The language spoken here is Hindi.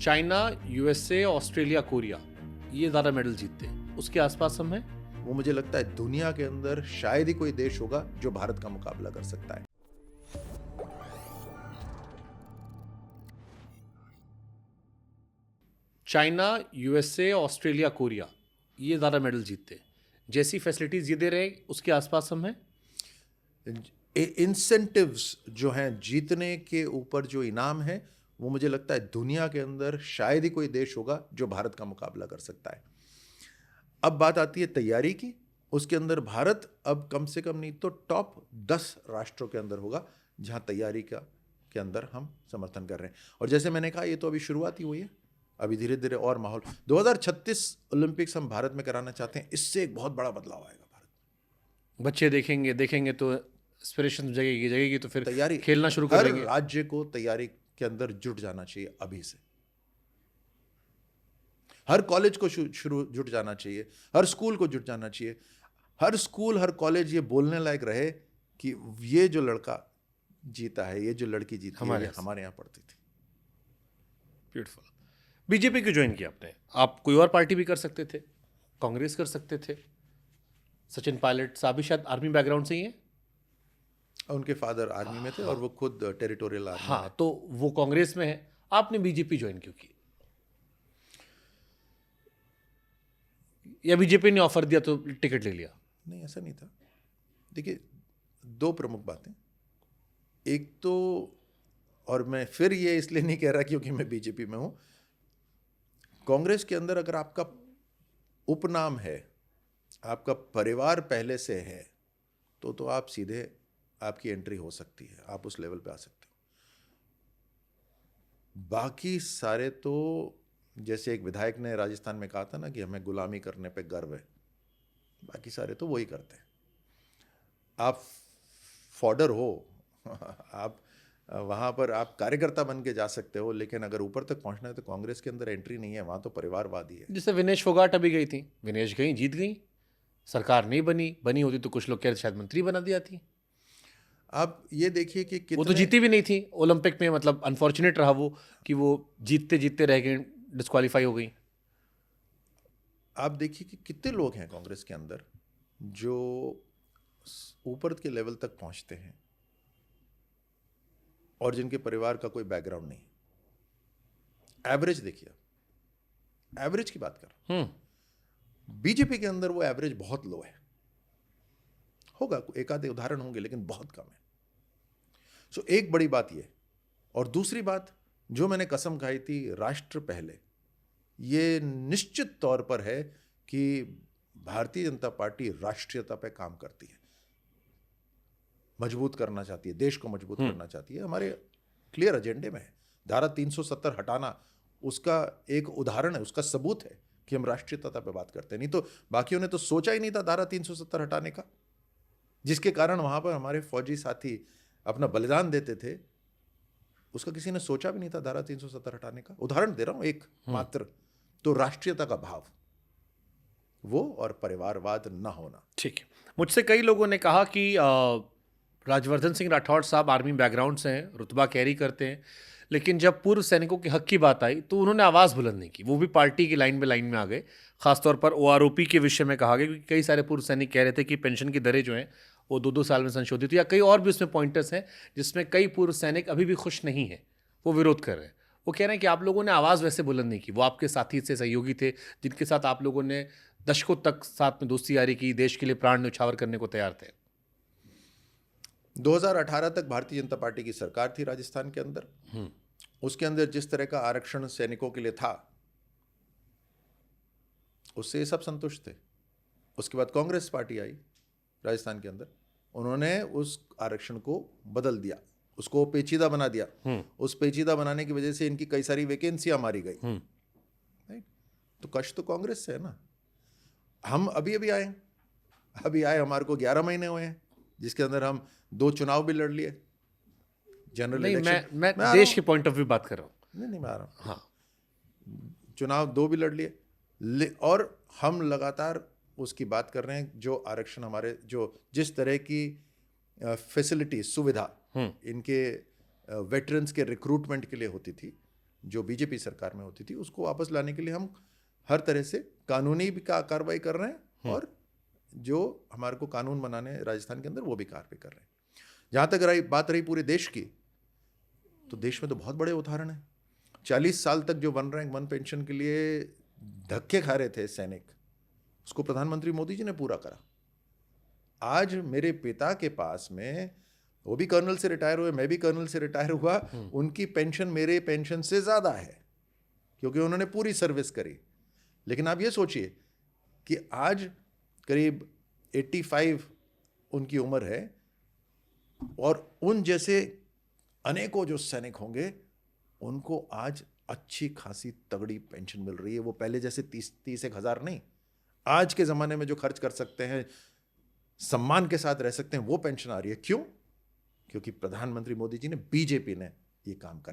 चाइना, यूएसए, ऑस्ट्रेलिया, कोरिया ये ज़्यादा मेडल जीतते हैं, उसके आसपास हम हैं। वो मुझे लगता है दुनिया के अंदर शायद ही कोई देश होगा जो भारत का मुकाबला कर सकता है। चाइना, यूएसए, ऑस्ट्रेलिया, कोरिया ये ज़्यादा मेडल जीतते हैं, जैसी फैसिलिटीज़ ये दे रहे हैं उसके आसपास हम हैं। इंसेंटिव्स जो हैं जीतने के ऊपर जो इनाम है वो मुझे लगता है दुनिया के अंदर शायद ही कोई देश होगा जो भारत का मुकाबला कर सकता है। अब बात आती है तैयारी की, उसके अंदर भारत अब कम से कम नहीं तो टॉप 10 राष्ट्रों के अंदर होगा जहां तैयारी के अंदर हम समर्थन कर रहे हैं। और जैसे मैंने कहा ये तो अभी शुरुआत ही हुई है, अभी धीरे धीरे और माहौल 2036 ओलंपिक्स हम भारत में कराना चाहते हैं, इससे एक बहुत बड़ा बदलाव आएगा भारत में। बच्चे देखेंगे तो इंस्पिरेशन जगेगी तो फिर तैयारी खेलना शुरू कर हर देंगे। राज्य को तैयारी के अंदर जुट जाना चाहिए अभी से, हर कॉलेज को शुरू जुट जाना चाहिए, हर स्कूल को जुट जाना चाहिए, हर स्कूल हर कॉलेज ये बोलने लायक रहे कि ये जो लड़का जीता है, ये जो लड़की जीती है, ये हमारे यहाँ पढ़ती थी। ब्यूटीफुल। बीजेपी क्यों ज्वाइन किया आपने? आप कोई और पार्टी भी कर सकते थे, कांग्रेस कर सकते थे। सचिन पायलट साहब भी शायद आर्मी बैकग्राउंड से ही हैं। उनके फादर आर्मी में थे और वो खुद टेरिटोरियल आर्मी हाँ, तो वो कांग्रेस में है, आपने बीजेपी ज्वाइन क्यों की? या बीजेपी ने ऑफर दिया तो टिकट ले लिया? नहीं, ऐसा नहीं था। देखिए, दो प्रमुख बातें। एक तो, और मैं फिर ये इसलिए नहीं कह रहा क्योंकि मैं बीजेपी में हूं, कांग्रेस के अंदर अगर आपका उपनाम है, आपका परिवार पहले से है, तो आप सीधे आपकी एंट्री हो सकती है, आप उस लेवल पे आ सकते हो। बाकी सारे तो, जैसे एक विधायक ने राजस्थान में कहा था ना कि हमें गुलामी करने पे गर्व है, बाकी सारे तो वही करते हैं। आप फॉडर हो आप वहाँ पर आप कार्यकर्ता बन के जा सकते हो, लेकिन अगर ऊपर तक पहुँचना है तो कांग्रेस के अंदर एंट्री नहीं है, वहाँ तो परिवारवादी है। जैसे विनेश फोगाट अभी गई थी, विनेश गई, जीत गई, सरकार नहीं बनी होती तो कुछ लोग कह रहे शायद मंत्री बना दिया थी। आप ये देखिए कि वो तो जीती भी नहीं थी ओलंपिक में, मतलब अनफॉर्चुनेट रहा वो कि वो जीतते जीतते रह गए, डिस्क्वालीफाई हो गई। आप देखिए कि कितने लोग हैं कांग्रेस के अंदर जो ऊपर के लेवल तक पहुंचते हैं और जिनके परिवार का कोई बैकग्राउंड नहीं। एवरेज देखिए, एवरेज की बात कर, बीजेपी के अंदर वो एवरेज बहुत लो है। होगा एक आधे उदाहरण होंगे लेकिन बहुत कम है। सो एक बड़ी बात ये, और दूसरी बात जो मैंने कसम खाई थी राष्ट्र पहले, ये निश्चित तौर पर है कि भारतीय जनता पार्टी राष्ट्रीयता पे काम करती है, मजबूत करना चाहती है, देश को मजबूत करना चाहती है। हमारे क्लियर एजेंडे में है। धारा 370 हटाना उसका एक उदाहरण है, उसका सबूत है कि हम राष्ट्रीयता पे बात करते हैं। नहीं तो बाकियों ने तो सोचा ही नहीं था धारा 370 हटाने का, जिसके कारण वहां पर हमारे फौजी साथी अपना बलिदान देते थे, उसका किसी ने सोचा भी नहीं था धारा 370 हटाने का। उदाहरण दे रहा हूं एक मात्र। तो राष्ट्रीयता का भाव वो और परिवारवाद ना होना। ठीक है। मुझसे कई लोगों ने कहा कि राजवर्धन सिंह राठौड़ साहब आर्मी बैकग्राउंड से हैं, रुतबा कैरी करते हैं, लेकिन जब पूर्व सैनिकों के हक की बात आई तो उन्होंने आवाज़ बुलंद नहीं की। वो भी पार्टी की लाइन में आ गए। खासतौर पर OROP के विषय में कहा गया, क्योंकि कई सारे पूर्व सैनिक कह रहे थे कि पेंशन की दरें जो हैं वो 2-2 साल में संशोधित, या कई और भी उसमें पॉइंटर्स हैं जिसमें कई पूर्व सैनिक अभी भी खुश नहीं हैं, वो विरोध कर रहे हैं। वो कह रहे हैं कि आप लोगों ने आवाज़ वैसे बुलंद नहीं की। वो आपके साथी से सहयोगी थे जिनके साथ आप लोगों ने दशकों तक साथ में दोस्ती यारी की, देश के लिए प्राण न्यौछावर करने को तैयार थे। 2018 तक भारतीय जनता पार्टी की सरकार थी राजस्थान के अंदर। उसके अंदर जिस तरह का आरक्षण सैनिकों के लिए था, उससे सब संतुष्ट थे। उसके बाद कांग्रेस पार्टी आई राजस्थान के अंदर, उन्होंने उस आरक्षण को बदल दिया, उसको पेचीदा बना दिया। उस पेचीदा बनाने की वजह से इनकी कई सारी वैकेंसियां मारी गई। राइट? तो कष्ट तो कांग्रेस से है ना। हम अभी आए, हमारे को 11 महीने हुए हैं, जिसके अंदर हम 2 चुनाव भी लड़ लिए, जनरल इलेक्शन। मैं देश के पॉइंट ऑफ व्यू बात कर रहा हूँ। नहीं, मैं आ रहा हूँ। हाँ, चुनाव 2 भी लड़ लिए, और हम लगातार उसकी बात कर रहे हैं जो आरक्षण हमारे, जो जिस तरह की फैसिलिटी, सुविधा इनके वेटरन्स के रिक्रूटमेंट के लिए होती थी, जो बीजेपी सरकार में होती थी उसको वापस लाने के लिए हम हर तरह से कानूनी भी कार्रवाई कर रहे हैं और जो हमारे को कानून बनाने राजस्थान के अंदर वो भी कार्रवाई कर रहे हैं। जहाँ तक बात रही पूरे देश की, तो देश में तो बहुत बड़े उदाहरण हैं। 40 साल तक जो 1 रैंक 1 पेंशन के लिए धक्के खा रहे थे सैनिक, उसको प्रधानमंत्री मोदी जी ने पूरा करा। आज मेरे पिता के पास में, वो भी कर्नल से रिटायर हुए, मैं भी कर्नल से रिटायर हुआ, उनकी पेंशन मेरे पेंशन से ज़्यादा है क्योंकि उन्होंने पूरी सर्विस करी। लेकिन आप ये सोचिए कि आज करीब 85 उनकी उम्र है और उन जैसे अनेकों जो सैनिक होंगे उनको आज अच्छी खासी तगड़ी पेंशन मिल रही है। वो पहले जैसे 30 हज़ार नहीं, आज के ज़माने में जो खर्च कर सकते हैं, सम्मान के साथ रह सकते हैं, वो पेंशन आ रही है। क्यों? क्योंकि प्रधानमंत्री मोदी जी ने, बीजेपी ने ये काम करा।